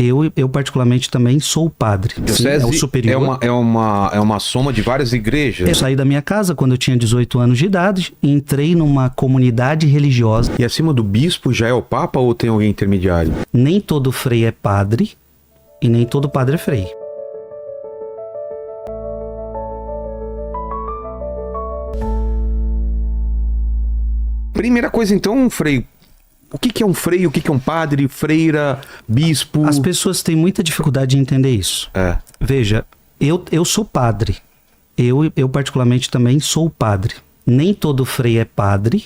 Eu particularmente também sou padre. Sim, é o superior. É uma soma de várias igrejas. Eu saí da minha casa quando eu tinha 18 anos de idade, entrei numa comunidade religiosa. E acima do bispo já é o papa ou tem alguém intermediário? Nem todo frei é padre e nem todo padre é frei. Primeira coisa então, frei. O que é um frei? O que é um padre? Freira? Bispo? As pessoas têm muita dificuldade de entender isso. Veja, eu sou padre. Eu particularmente também sou padre. Nem todo frei é padre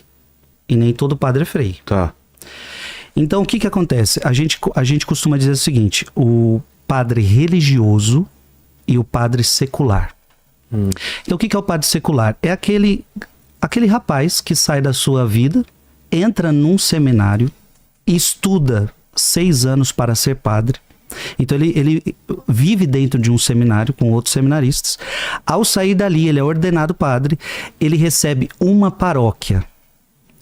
e nem todo padre é frei. Tá. Então, o que acontece? A gente costuma dizer o seguinte: o padre religioso e o padre secular. Então, o que é o padre secular? É aquele rapaz que sai da sua vida, entra num seminário, estuda 6 anos para ser padre. Então ele vive dentro de um seminário com outros seminaristas. Ao sair dali, ele é ordenado padre, ele recebe uma paróquia.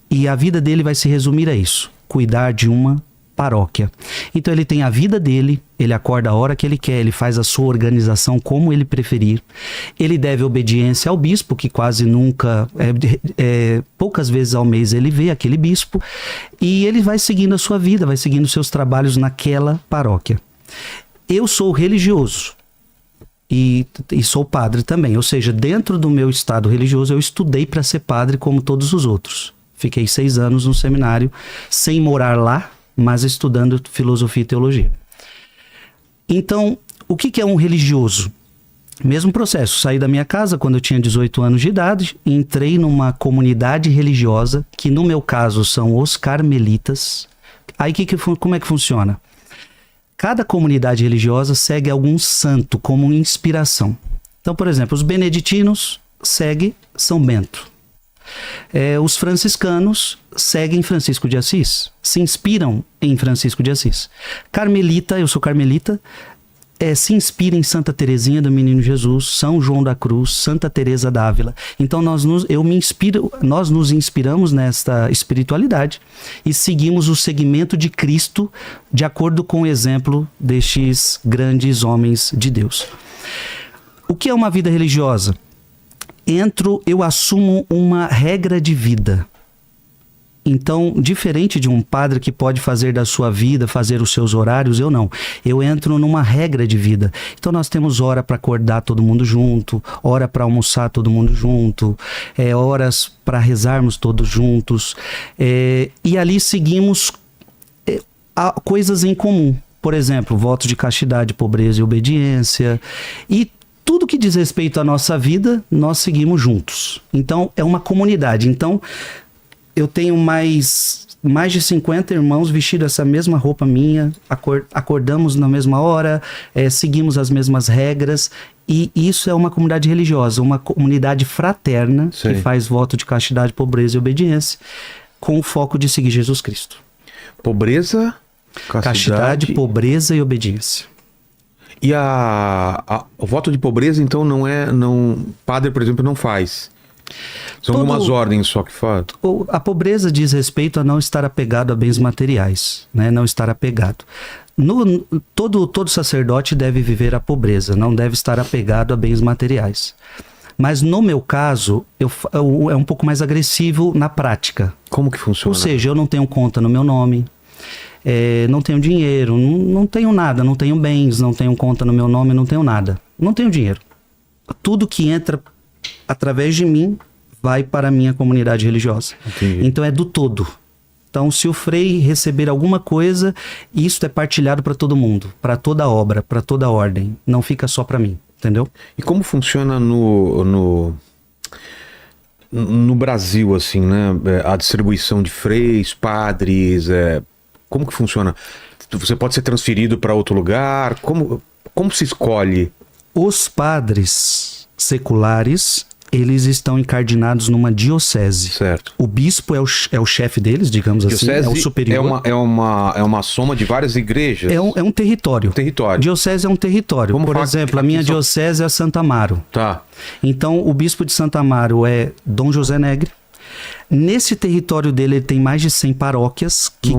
E a vida dele vai se resumir a isso: cuidar de uma paróquia. Então ele tem a vida dele, ele acorda a hora que ele quer, ele faz a sua organização como ele preferir. Ele deve obediência ao bispo, que quase nunca, poucas vezes ao mês ele vê aquele bispo, e ele vai seguindo a sua vida, vai seguindo seus trabalhos naquela paróquia. Eu sou religioso e sou padre também, ou seja, dentro do meu estado religioso eu estudei para ser padre como todos os outros. Fiquei 6 anos no seminário, sem morar lá, mas estudando filosofia e teologia. Então, o que é um religioso? Mesmo processo, saí da minha casa quando eu tinha 18 anos de idade, entrei numa comunidade religiosa, que no meu caso são os carmelitas. Aí como é que funciona? Cada comunidade religiosa segue algum santo como inspiração. Então, por exemplo, os beneditinos seguem São Bento. Os franciscanos seguem Francisco de Assis, se inspiram em Francisco de Assis. Carmelita, eu sou carmelita, se inspira em Santa Teresinha do Menino Jesus, São João da Cruz, Santa Teresa d'Ávila. Então nós nos inspiramos nesta espiritualidade e seguimos o segmento de Cristo de acordo com o exemplo destes grandes homens de Deus. O que é uma vida religiosa? Eu assumo uma regra de vida. Então, diferente de um padre que pode fazer da sua vida, fazer os seus horários, eu não. Eu entro numa regra de vida. Então, nós temos hora para acordar todo mundo junto, hora para almoçar todo mundo junto, horas para rezarmos todos juntos. E ali seguimos coisas em comum. Por exemplo, votos de castidade, pobreza e obediência. E tudo que diz respeito à nossa vida, nós seguimos juntos. Então, é uma comunidade. Então, eu tenho mais de 50 irmãos vestidos essa mesma roupa minha, acordamos na mesma hora, seguimos as mesmas regras, e isso é uma comunidade religiosa, uma comunidade fraterna. Sim. Que faz voto de castidade, pobreza e obediência, com o foco de seguir Jesus Cristo. Pobreza, castidade, pobreza e obediência. E o voto de pobreza, então, padre, por exemplo, não faz. São algumas ordens só que faz. A pobreza diz respeito a não estar apegado a bens materiais, né? Não estar apegado. Todo sacerdote deve viver a pobreza, não deve estar apegado a bens materiais. Mas no meu caso, é um pouco mais agressivo na prática. Como que funciona? Ou seja, eu não tenho conta no meu nome. Não tenho dinheiro, não tenho nada, não tenho bens, não tenho conta no meu nome, não tenho nada. Não tenho dinheiro. Tudo que entra através de mim vai para a minha comunidade religiosa. Entendi. Então é do todo. Então, se o frei receber alguma coisa, isso é partilhado para todo mundo, para toda obra, para toda ordem. Não fica só para mim, entendeu? E como funciona no Brasil, assim, né? A distribuição de freis, padres, como que funciona? Você pode ser transferido para outro lugar? Como se escolhe? Os padres seculares, eles estão encardinados numa diocese. Certo. O bispo é o chefe deles, digamos diocese assim, é o superior. É uma soma de várias igrejas? É um território. Território. Diocese é um território. Por exemplo, a minha diocese é Santa Amaro. Tá. Então, o bispo de Santa Amaro é Dom José Negre. Nesse território dele, ele tem mais de 100 paróquias, que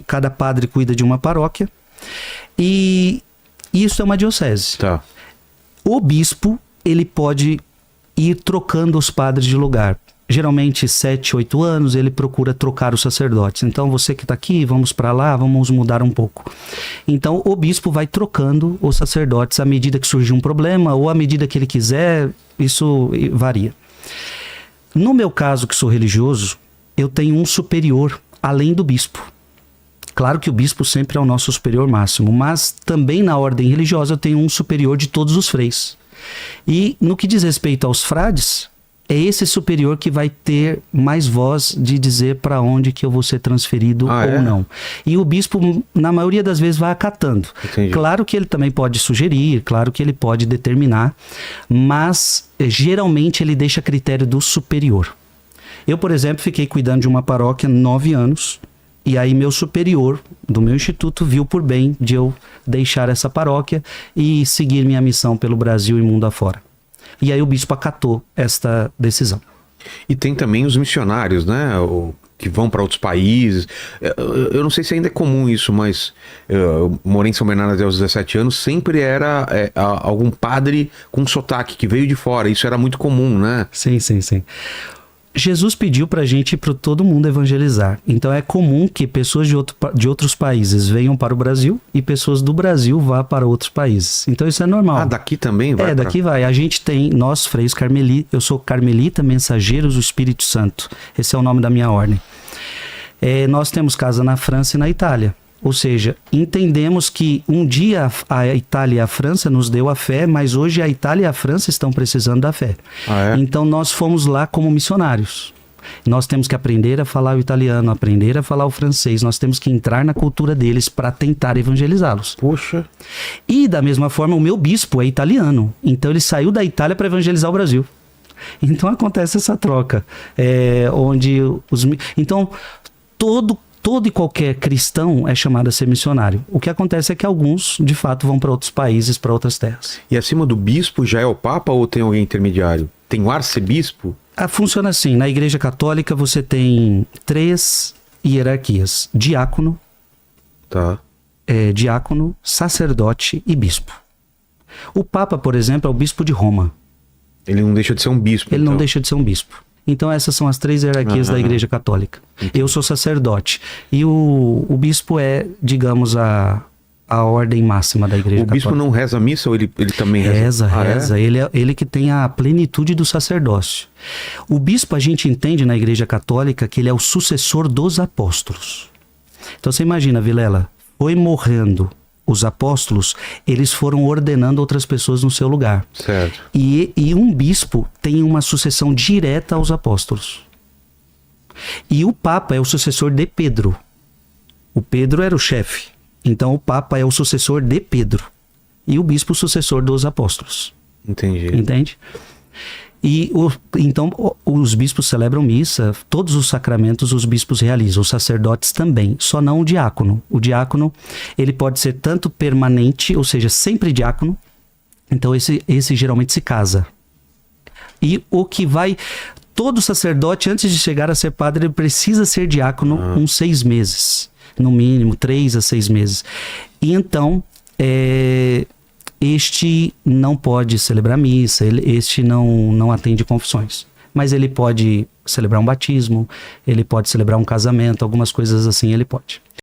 cada padre cuida de uma paróquia. E isso é uma diocese. Tá. O bispo, ele pode ir trocando os padres de lugar. Geralmente 7, 8 anos ele procura trocar os sacerdotes. Então você que está aqui, vamos para lá, vamos mudar um pouco. Então o bispo vai trocando os sacerdotes à medida que surge um problema ou à medida que ele quiser, isso varia. No meu caso, que sou religioso, eu tenho um superior além do bispo. Claro que o bispo sempre é o nosso superior máximo, mas também na ordem religiosa eu tenho um superior de todos os freis. E no que diz respeito aos frades, é esse superior que vai ter mais voz de dizer para onde que eu vou ser transferido ou não. E o bispo, na maioria das vezes, vai acatando. Entendi. Claro que ele também pode sugerir, claro que ele pode determinar, mas geralmente ele deixa a critério do superior. Eu, por exemplo, fiquei cuidando de uma paróquia 9 anos, e aí meu superior do meu instituto viu por bem de eu deixar essa paróquia e seguir minha missão pelo Brasil e mundo afora. E aí o bispo acatou esta decisão. E tem também os missionários, né? Que vão para outros países. Eu não sei se ainda é comum isso, mas eu morei em São Bernardo até os 17 anos, sempre era algum padre com sotaque que veio de fora. Isso era muito comum, né? Sim, sim, sim. Jesus pediu para a gente ir para todo mundo evangelizar. Então é comum que pessoas de outros países venham para o Brasil e pessoas do Brasil vá para outros países. Então isso é normal. Ah, daqui também vai? Daqui vai. A gente tem, nós freis carmelitas, eu sou carmelita, mensageiros do Espírito Santo. Esse é o nome da minha ordem. Nós temos casa na França e na Itália. Ou seja, entendemos que um dia a Itália e a França nos deu a fé, mas hoje a Itália e a França estão precisando da fé. Então nós fomos lá como missionários. Nós temos que aprender a falar o italiano, aprender a falar o francês, nós temos que entrar na cultura deles para tentar evangelizá-los. Poxa. E da mesma forma, o meu bispo é italiano, então ele saiu da Itália para evangelizar o Brasil. Então acontece essa troca, Então todo e qualquer cristão é chamado a ser missionário. O que acontece é que alguns, de fato, vão para outros países, para outras terras. E acima do bispo já é o papa ou tem alguém intermediário? Tem o arcebispo? Funciona assim, na Igreja Católica você tem 3 hierarquias: diácono, diácono, sacerdote e bispo. O papa, por exemplo, é o bispo de Roma. Ele não deixa de ser um bispo. Ele não deixa de ser um bispo. Então essas são as 3 hierarquias da Igreja Católica. Entendi. Eu sou sacerdote. E o bispo é, digamos, a ordem máxima da Igreja Católica. O bispo não reza a missa ou ele também reza? Reza. Ele que tem a plenitude do sacerdócio. O bispo, a gente entende na Igreja Católica que ele é o sucessor dos apóstolos. Então você imagina, Vilela, foi morrendo os apóstolos, eles foram ordenando outras pessoas no seu lugar. Certo. E um bispo tem uma sucessão direta aos apóstolos. E o Papa é o sucessor de Pedro. O Pedro era o chefe. Então o Papa é o sucessor de Pedro. E o bispo o sucessor dos apóstolos. Entendi. Entende? Então os bispos celebram missa, todos os sacramentos os bispos realizam, os sacerdotes também, só não o diácono. O diácono, ele pode ser tanto permanente, ou seja, sempre diácono, então esse geralmente se casa. E todo sacerdote, antes de chegar a ser padre, ele precisa ser diácono uns 6 meses, no mínimo 3 a 6 meses. E então, este não pode celebrar missa, este não atende confissões. Mas ele pode celebrar um batismo, ele pode celebrar um casamento, algumas coisas assim ele pode.